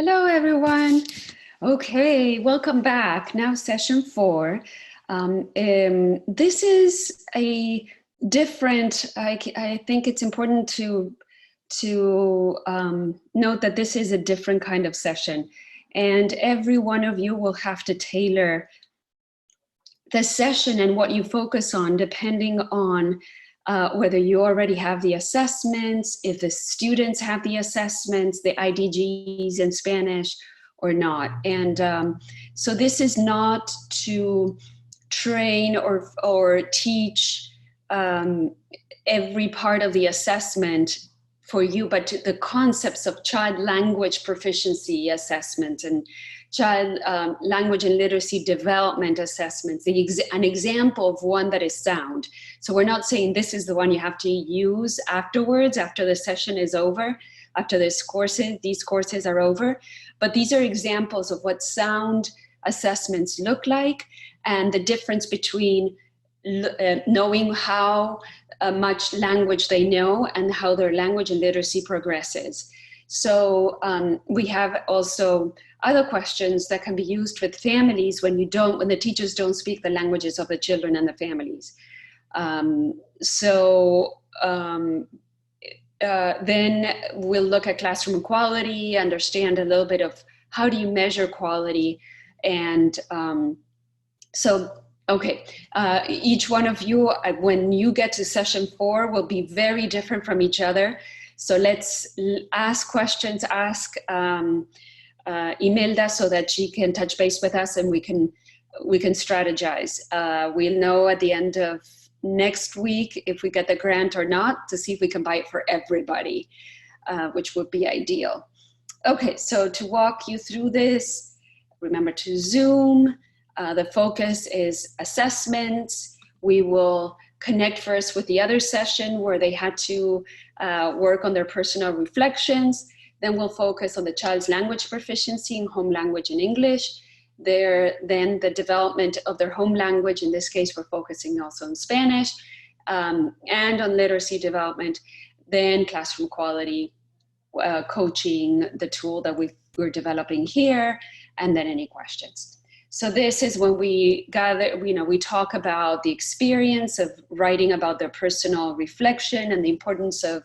Hello, everyone. Okay, welcome back. Now, session 4. This is a different. I think it's important to note that this is a different kind of session, and every one of you will have to tailor the session and what you focus on depending on whether you already have the assessments, if the students have the assessments, the IDGs in Spanish or not. And so this is not to train or teach every part of the assessment for you, but the concepts of child language proficiency assessment and child language and literacy development assessments, an example of one that is sound. So we're not saying this is the one you have to use afterwards, after the session is over, after these courses are over, but these are examples of what sound assessments look like and the difference between knowing how much language they know and how their language and literacy progresses. So we have also other questions that can be used with families when the teachers don't speak the languages of the children and the families. Then we'll look at classroom quality, understand a little bit of how do you measure quality. And each one of you, when you get to session 4, will be very different from each other. So let's ask questions, ask Imelda so that she can touch base with us and we can strategize. We'll know at the end of next week if we get the grant or not, to see if we can buy it for everybody, which would be ideal. Okay, so to walk you through this, remember to Zoom. The focus is assessments. We will connect first with the other session where they had to work on their personal reflections. Then we'll focus on the child's language proficiency in home language and English. Then the development of their home language. In this case, we're focusing also on Spanish, and on literacy development. Then classroom quality, coaching, the tool that we're developing here, and then any questions. So this is when we gather, we talk about the experience of writing about their personal reflection and the importance of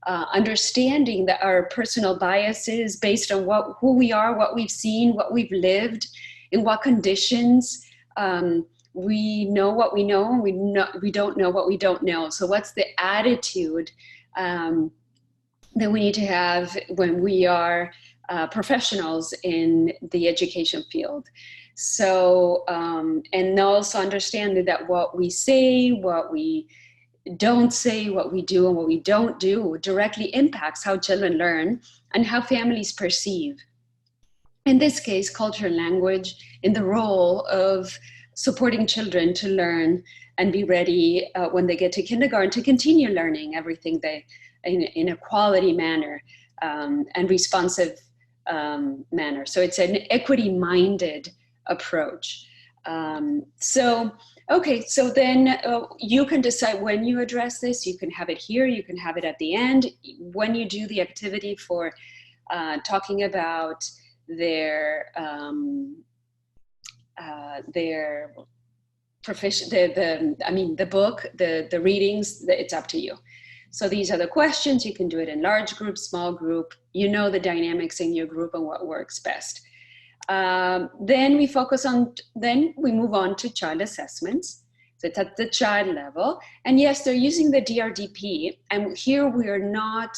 understanding that our personal biases based on who we are, what we've seen, what we've lived, in what conditions. We know what we know, and we don't know what we don't know. So what's the attitude that we need to have when we are professionals in the education field? So, and also understanding that what we say, what we don't say, what we do and what we don't do directly impacts how children learn and how families perceive. In this case, culture and language in the role of supporting children to learn and be ready when they get to kindergarten to continue learning everything in a quality manner and responsive manner. So it's an equity-minded approach. So then you can decide when you address this. You can have it here, you can have it at the end. When you do the activity for talking about their proficient, the book, the readings, it's up to you. So these are the questions. You can do it in large group, small group. You know the dynamics in your group and what works best. Then we move on to child assessments. So it's at the child level. And yes, they're using the DRDP. And here we are not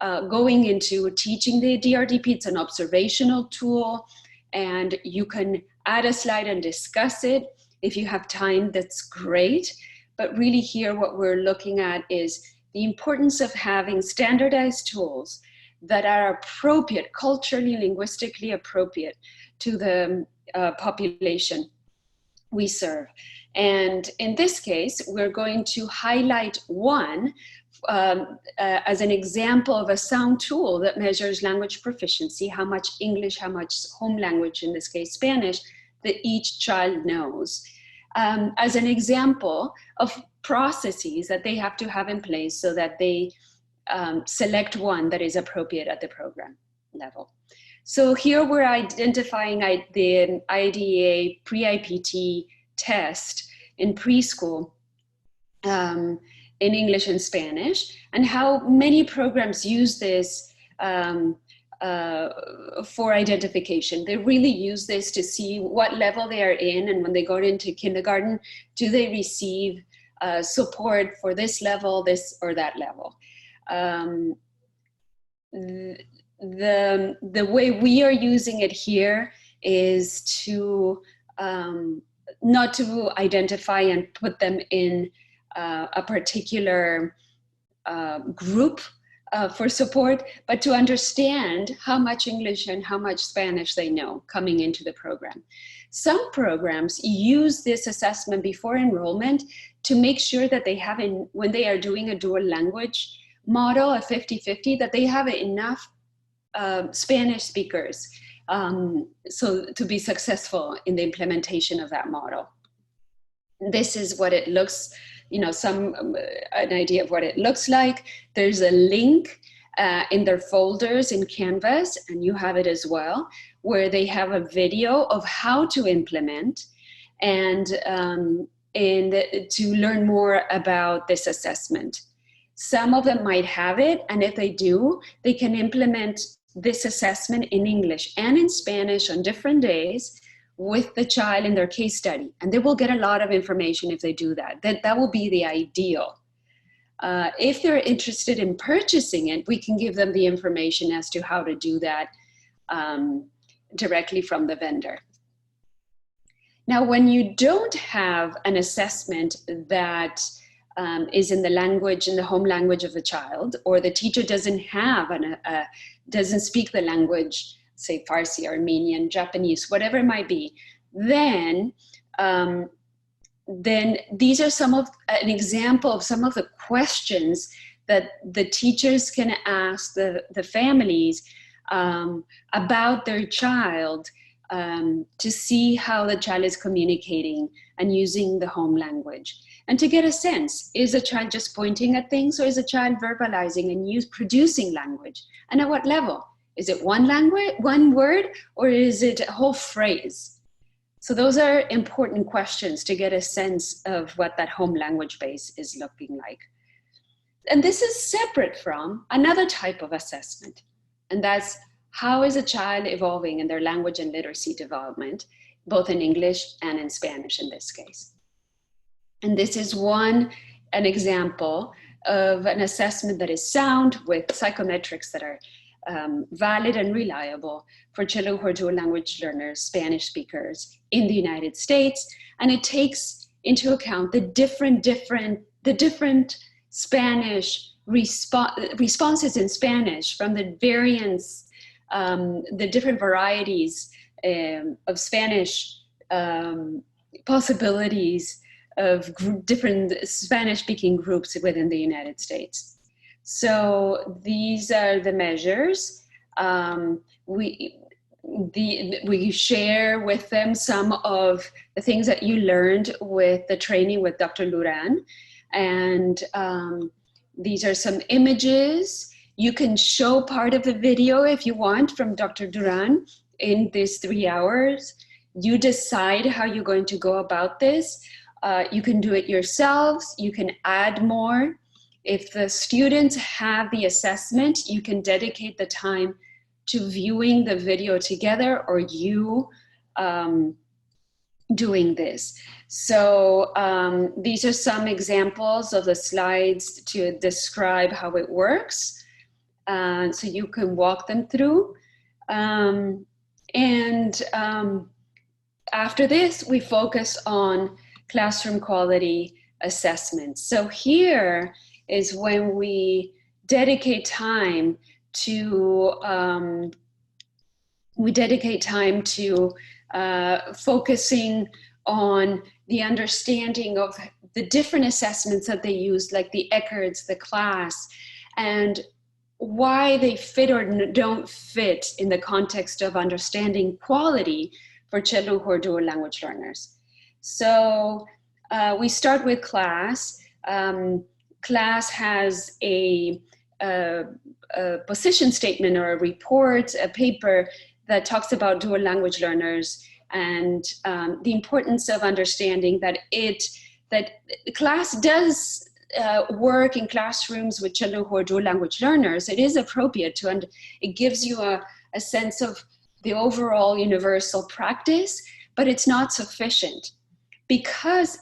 going into teaching the DRDP. It's an observational tool. And you can add a slide and discuss it. If you have time, that's great. But really here, what we're looking at is the importance of having standardized tools that are appropriate, culturally, linguistically appropriate to the population we serve. And in this case, we're going to highlight one as an example of a sound tool that measures language proficiency, how much English, how much home language, in this case Spanish, that each child knows, as an example of processes that they have to have in place so that they select one that is appropriate at the program level. So here we're identifying the IDEA pre-IPT test in preschool in English and Spanish, and how many programs use this for identification. They really use this to see what level they are in, and when they go into kindergarten, do they receive support for this level, this or that level. The way we are using it here is to not to identify and put them in a particular group for support, but to understand how much English and how much Spanish they know coming into the program. Some programs use this assessment before enrollment to make sure that they have, when they are doing a dual language model, a 50-50, that they have enough Spanish speakers so to be successful in the implementation of that model. This is what it looks, an idea of what it looks like. There's a link in their folders in Canvas, and you have it as well, where they have a video of how to implement and to learn more about this assessment. Some of them might have it, and if they do, they can implement this assessment in English and in Spanish on different days with the child in their case study. And they will get a lot of information if they do that. That will be the ideal. If they're interested in purchasing it, we can give them the information as to how to do that directly from the vendor. Now, when you don't have an assessment that is in the language, in the home language of the child, or the teacher doesn't have doesn't speak the language, say Farsi, Armenian, Japanese, whatever it might be, then these are an example of some of the questions that the teachers can ask the families about their child to see how the child is communicating and using the home language. And to get a sense, is a child just pointing at things, or is a child verbalizing and producing language? And at what level? Is it one language, one word, or is it a whole phrase? So those are important questions to get a sense of what that home language base is looking like. And this is separate from another type of assessment, and that's how is a child evolving in their language and literacy development, both in English and in Spanish in this case. And this is an example of an assessment that is sound with psychometrics that are valid and reliable for children who are dual language learners, Spanish speakers in the United States. And it takes into account the different Spanish responses in Spanish from the variants, the different varieties of Spanish possibilities of different Spanish-speaking groups within the United States. So these are the measures. We share with them some of the things that you learned with the training with Dr. Luran. And these are some images. You can show part of the video if you want from Dr. Duran in these 3 hours. You decide how you're going to go about this. You can do it yourselves. You can add more. If the students have the assessment, you can dedicate the time to viewing the video together, or you doing this. So these are some examples of the slides to describe how it works. So you can walk them through. After this, we focus on classroom quality assessments. So here is when we dedicate time to focusing on the understanding of the different assessments that they use, like the Eckerts, the class, and why they fit or don't fit in the context of understanding quality for children who are dual language learners. So we start with class. Class has a position statement or a report, a paper that talks about dual language learners and the importance of understanding that class does work in classrooms with children who are dual language learners. It is appropriate to, and it gives you a sense of the overall universal practice, but it's not sufficient because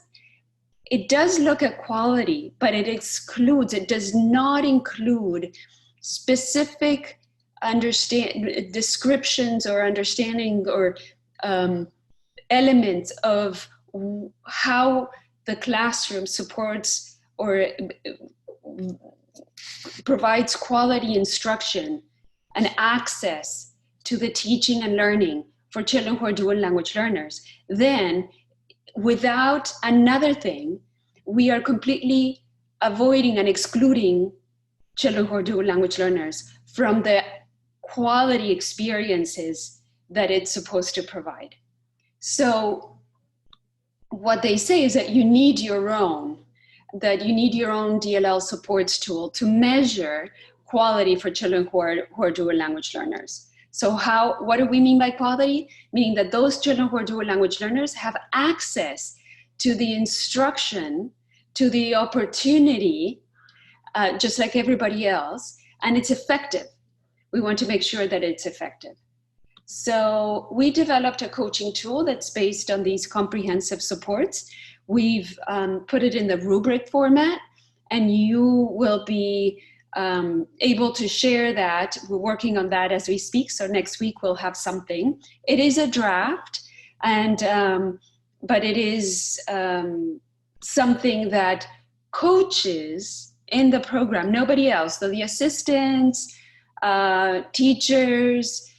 it does look at quality, but it does not include specific descriptions or understanding or elements of how the classroom supports or provides quality instruction and access to the teaching and learning for children who are dual language learners. Then, without another thing, we are completely avoiding and excluding children who are dual language learners from the quality experiences that it's supposed to provide. So what they say is that you need your own DLL supports tool to measure quality for children who are dual language learners. So what do we mean by quality? Meaning that those children who are dual language learners have access to the instruction, to the opportunity, just like everybody else, and it's effective. We want to make sure that it's effective. So we developed a coaching tool that's based on these comprehensive supports. We've put it in the rubric format, and you will be able to share that. We're working on that as we speak, so next week we'll have something. It is a draft, and but it is something that coaches in the program, nobody else, so the assistants, teachers,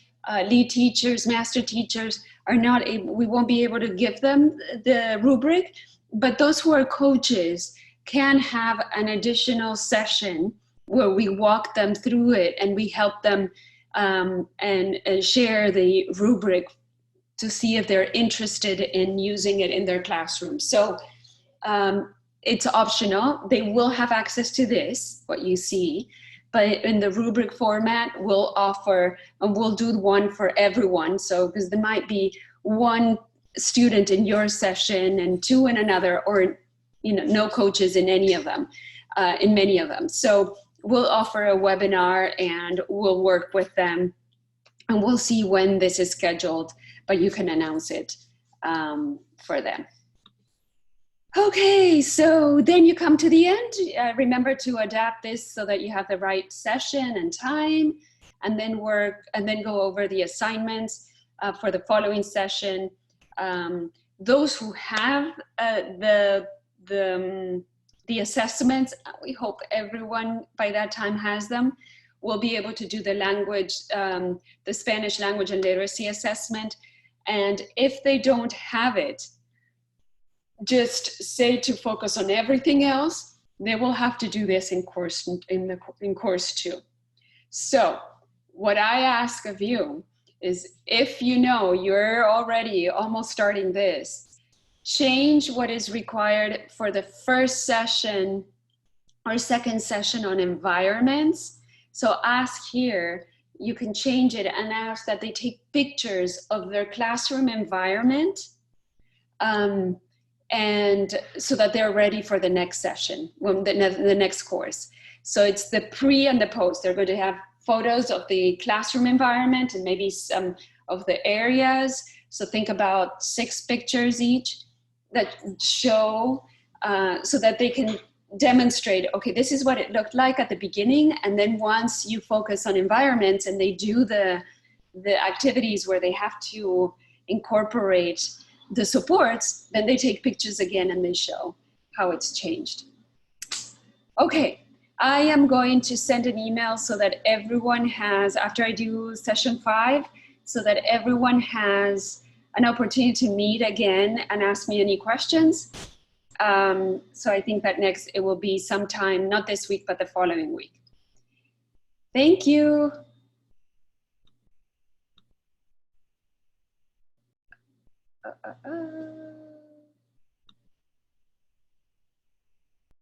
lead teachers, master teachers are not able, we won't be able to give them the rubric, but those who are coaches can have an additional session where we walk them through it and we help them and share the rubric to see if they're interested in using it in their classroom. So it's optional. They will have access to this, what you see, but in the rubric format, we'll offer, and we'll do one for everyone. So, because there might be one student in your session and two in another, or no coaches in any of them, in many of them. So we'll offer a webinar and we'll work with them, and we'll see when this is scheduled, but you can announce it for them. Okay, so then you come to the end. Remember to adapt this so that you have the right session and time, and then go over the assignments for the following session. Those who have the assessments, we hope everyone by that time has them, will be able to do the language, the Spanish language and literacy assessment. And if they don't have it, just say to focus on everything else. They will have to do this in course 2. So what I ask of you is, if you're already almost starting this, change what is required for the first session or second session on environments. So ask here, you can change it and ask that they take pictures of their classroom environment, and so that they're ready for the next session, the next course. So it's the pre and the post. They're going to have photos of the classroom environment and maybe some of the areas. So think about 6 pictures each that show, so that they can demonstrate, okay, this is what it looked like at the beginning. And then once you focus on environments and they do the activities where they have to incorporate the supports, then they take pictures again and they show how it's changed. Okay, I am going to send an email so that everyone has, after I do session 5, so that everyone has an opportunity to meet again and ask me any questions. So I think that next, it will be sometime, not this week, but the following week. Thank you.